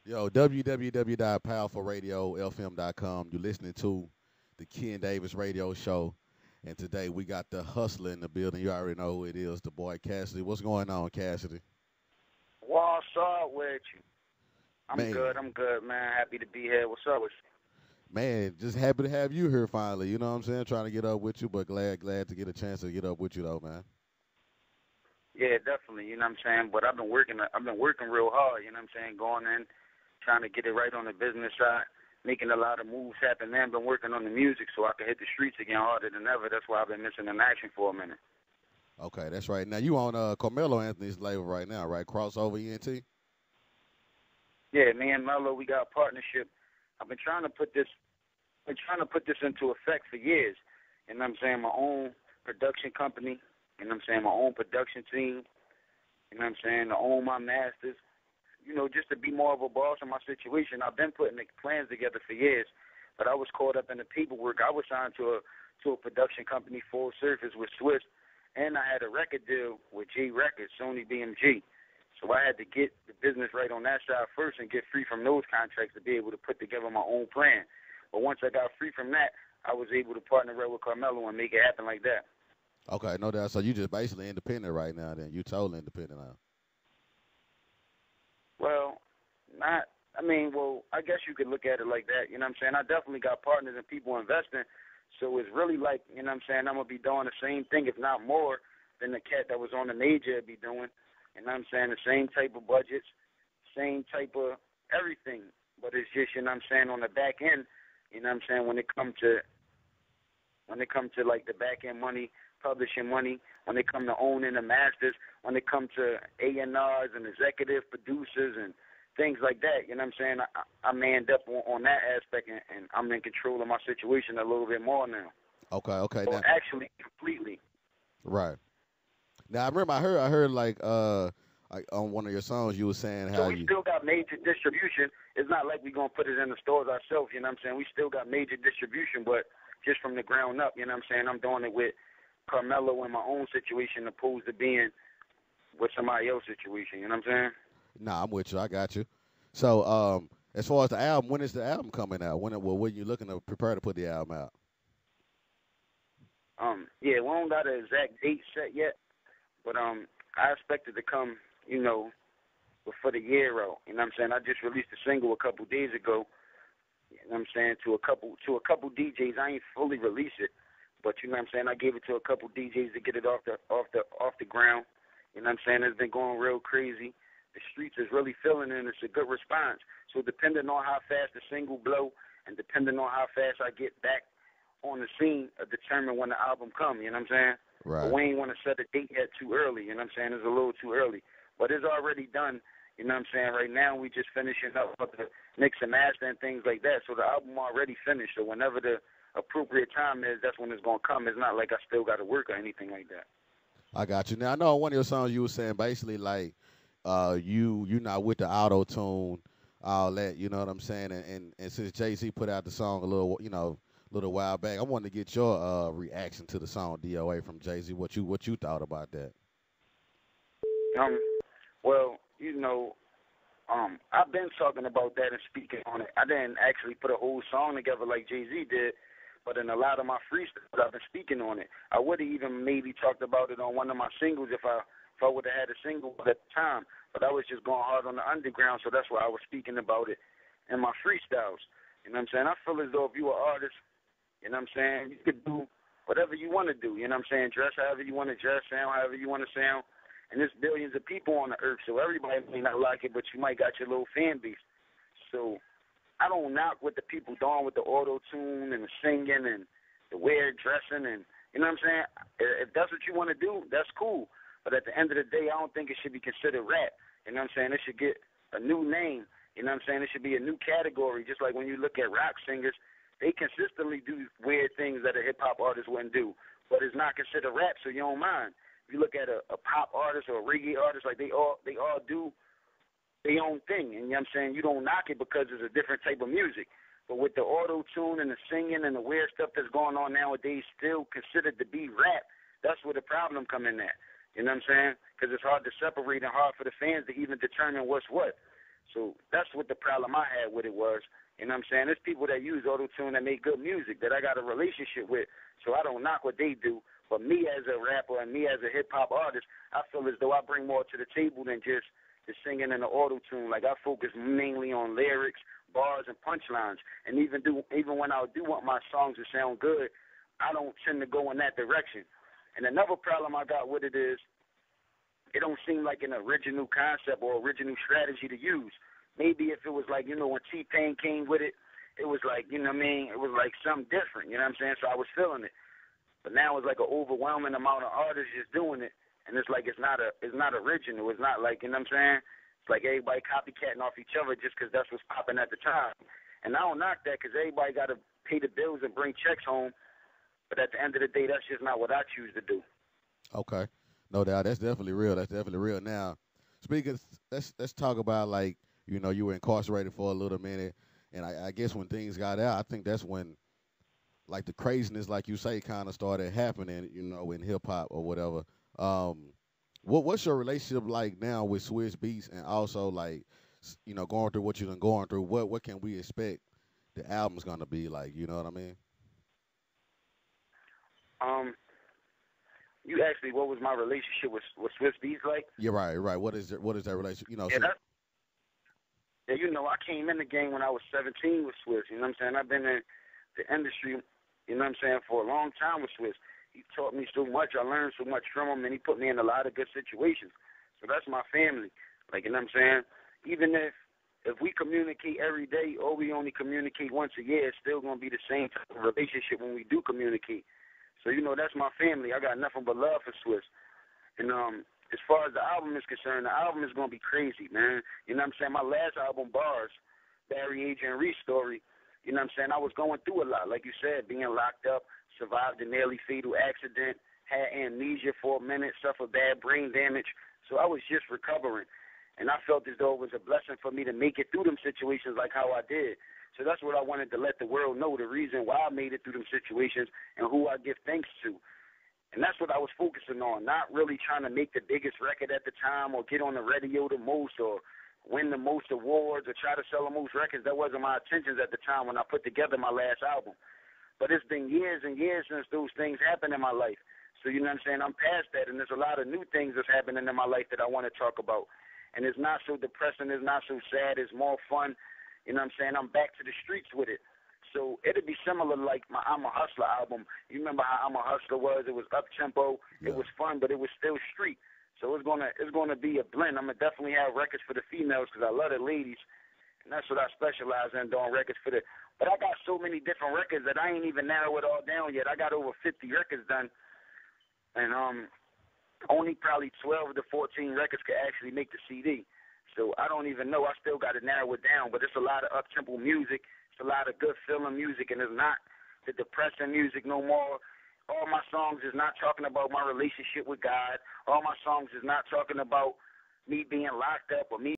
Yo, www.powerfulradiofm.com. You're listening to the Ken Davis Radio Show. And today we got the hustler in the building. You already know who it is, the boy Cassidy. What's going on, Cassidy? What's up with you? I'm Man, good. I'm good, man. Happy to be here. What's up with man, just happy to have you here finally. You know what I'm saying? Trying to get up with you, but glad to get a chance to get up with you though, man. you? Yeah, definitely. You know what I'm saying? But I've been working. Real hard. You know what I'm saying? Going in, trying to get it right on the business side, making a lot of moves happen. Then been working on the music so I can hit the streets again harder than ever. That's why I've been missing in action for a minute. Okay, that's right. Now you on Carmelo Anthony's label right now, right? Crossover ENT? Yeah, me and Mello, we got a partnership. I've been trying to put this into effect for years. You know what I'm saying? My own production company. You know what I'm saying? My own production team. You know what I'm saying? To own my masters. Just to be more of a boss in my situation. I've been putting the plans together for years, but I was caught up in the paperwork. I was signed to a production company, Full Surface with Swiss, and I had a record deal with G Records, Sony BMG. So I had to get the business right on that side first and get free from those contracts to be able to put together my own plan. But once I got free from that, I was able to partner up with Carmelo and make it happen like that. Okay, no doubt. So you just basically independent right now then. You totally independent now. Well, not. I guess you could look at it like that. You know what I'm saying? I definitely got partners and people investing. So it's really like, you know what I'm saying, I'm going to be doing the same thing, if not more, than the cat that was on the major be doing. You know what I'm saying? The same type of budgets, same type of everything. But it's just, you know what I'm saying, on the back end, you know what I'm saying, when it comes to like the back end money, publishing money, when it come to owning the masters, when it comes to A&Rs and executive producers and things like that, you know what I'm saying? I manned up on that aspect, and I'm in control of my situation a little bit more now. Okay. Or Now, actually, completely. right. Now I remember I heard like on one of your songs you were saying So how we you still got major distribution. It's not like we're going to put it in the stores ourselves, you know what I'm saying? We still got major distribution, but just from the ground up, you know what I'm saying? I'm doing it with Carmelo in my own situation opposed to being with somebody else's situation, you know what I'm saying? Nah, I'm with you. I got you. So as far as the album, when is the album coming out? When you looking to prepare to put the album out? Yeah, we don't got an exact date set yet, but I expect it to come, before the year out. You know what I'm saying? I just released a single a couple days ago. You know what I'm saying, to a couple DJs. I ain't fully released it, but you know what I'm saying, I gave it to a couple DJs to get it off the ground. You know what I'm saying? It's been going real crazy. The streets is really feeling it, and it's a good response. So depending on how fast the single blow and depending on how fast I get back on the scene, determine when the album come, you know what I'm saying? But Right. we ain't want to set a date yet too early, you know what I'm saying? It's a little too early. But it's already done, you know what I'm saying? Right now we just finishing up with the mix and master and things like that. So the album already finished. So whenever the appropriate time is, that's when it's going to come. It's not like I still got to work or anything like that. I got you. Now I know on one of your songs you were saying basically like you not with the auto tune, all that, you know what I'm saying? And since Jay-Z put out the song a little while back, I wanted to get your reaction to the song DOA from Jay-Z. What you thought about that? Um, well, I've been talking about that and speaking on it. I didn't actually put a whole song together like Jay-Z did, but in a lot of my freestyles, I've been speaking on it. I would have even maybe talked about it on one of my singles if I would have had a single at the time, but I was just going hard on the underground, so that's why I was speaking about it in my freestyles. You know what I'm saying? I feel as though if you're an artist, you know what I'm saying, you could do whatever you want to do. You know what I'm saying? Dress however you want to dress, sound however you want to sound. And there's billions of people on the earth, so everybody may not like it, but you might got your little fan base. So I don't knock what the people doing with the auto tune and the singing and the weird dressing, and you know what I'm saying. If that's what you want to do, that's cool. But at the end of the day, I don't think it should be considered rap. You know what I'm saying? It should get a new name. You know what I'm saying? It should be a new category. Just like when you look at rock singers, they consistently do weird things that a hip hop artist wouldn't do, but it's not considered rap, so you don't mind. If you look at a pop artist or a reggae artist, like they all do their own thing. And you know what I'm saying? You don't knock it because it's a different type of music. But with the auto tune and the singing and the weird stuff that's going on nowadays, still considered to be rap, that's where the problem come in at. You know what I'm saying? Because it's hard to separate and hard for the fans to even determine what's what. So that's what the problem I had with it was. You know what I'm saying? There's people that use auto-tune that make good music that I got a relationship with, so I don't knock what they do. But me as a rapper and me as a hip-hop artist, I feel as though I bring more to the table than just the singing and the auto-tune. Like, I focus mainly on lyrics, bars, and punchlines. And even when I do want my songs to sound good, I don't tend to go in that direction. And another problem I got with it is it don't seem like an original concept or original strategy to use. Maybe if it was like, when T-Pain came with it, it was like, you know what I mean? It was like something different, you know what I'm saying? So I was feeling it. But now it's like an overwhelming amount of artists just doing it, and it's like it's not original. It's not like, you know what I'm saying? It's like everybody copycatting off each other just because that's what's popping at the time. And I don't knock that because everybody got to pay the bills and bring checks home. But at the end of the day, that's just not what I choose to do. Okay, no doubt. That's definitely real. That's definitely real. Now, speaking, let's talk about, like, you were incarcerated for a little minute, and I guess when things got out, I think that's when, like, the craziness, like you say, kind of started happening, in hip hop or whatever. What's your relationship like now with Swiss Beats, and also, like, going through what you've been going through? What can we expect the album's gonna be like? You know what I mean? You asked me what was my relationship with Swiss Beats like? Yeah, right. What is that relationship? Yeah, I came in the game when I was 17 with Swiss. You know what I'm saying? I've been in the industry, you know what I'm saying, for a long time with Swiss. He taught me so much. I learned so much from him, and he put me in a lot of good situations. So that's my family. Like, you know what I'm saying? Even if we communicate every day or we only communicate once a year, it's still going to be the same type of relationship when we do communicate. So, that's my family. I got nothing but love for Swiss. And as far as the album is concerned, the album is going to be crazy, man. You know what I'm saying? My last album, Bars, Barry, Adrian Reese story, you know what I'm saying? I was going through a lot, like you said, being locked up, survived a nearly fatal accident, had amnesia for a minute, suffered bad brain damage. So I was just recovering. And I felt as though it was a blessing for me to make it through them situations like how I did. So that's what I wanted to let the world know, the reason why I made it through them situations and who I give thanks to. And that's what I was focusing on, not really trying to make the biggest record at the time or get on the radio the most or win the most awards or try to sell the most records. That wasn't my intentions at the time when I put together my last album. But it's been years and years since those things happened in my life. So, you know what I'm saying? I'm past that, and there's a lot of new things that's happening in my life that I want to talk about. And it's not so depressing. It's not so sad. It's more fun. You know what I'm saying? I'm back to the streets with it. So it'll be similar like my I'm a Hustler album. You remember how I'm a Hustler was? It was up-tempo. Yeah. It was fun, but it was still street. So it's gonna be a blend. I'm going to definitely have records for the females because I love the ladies, and that's what I specialize in, doing records for the. But I got so many different records that I ain't even narrowed it all down yet. I got over 50 records done, and only probably 12 to 14 records could actually make the CD. So I don't even know. I still got to narrow it down, but it's a lot of up-tempo music. It's a lot of good feeling music, and it's not the depressing music no more. All my songs is not talking about my relationship with God. All my songs is not talking about me being locked up or me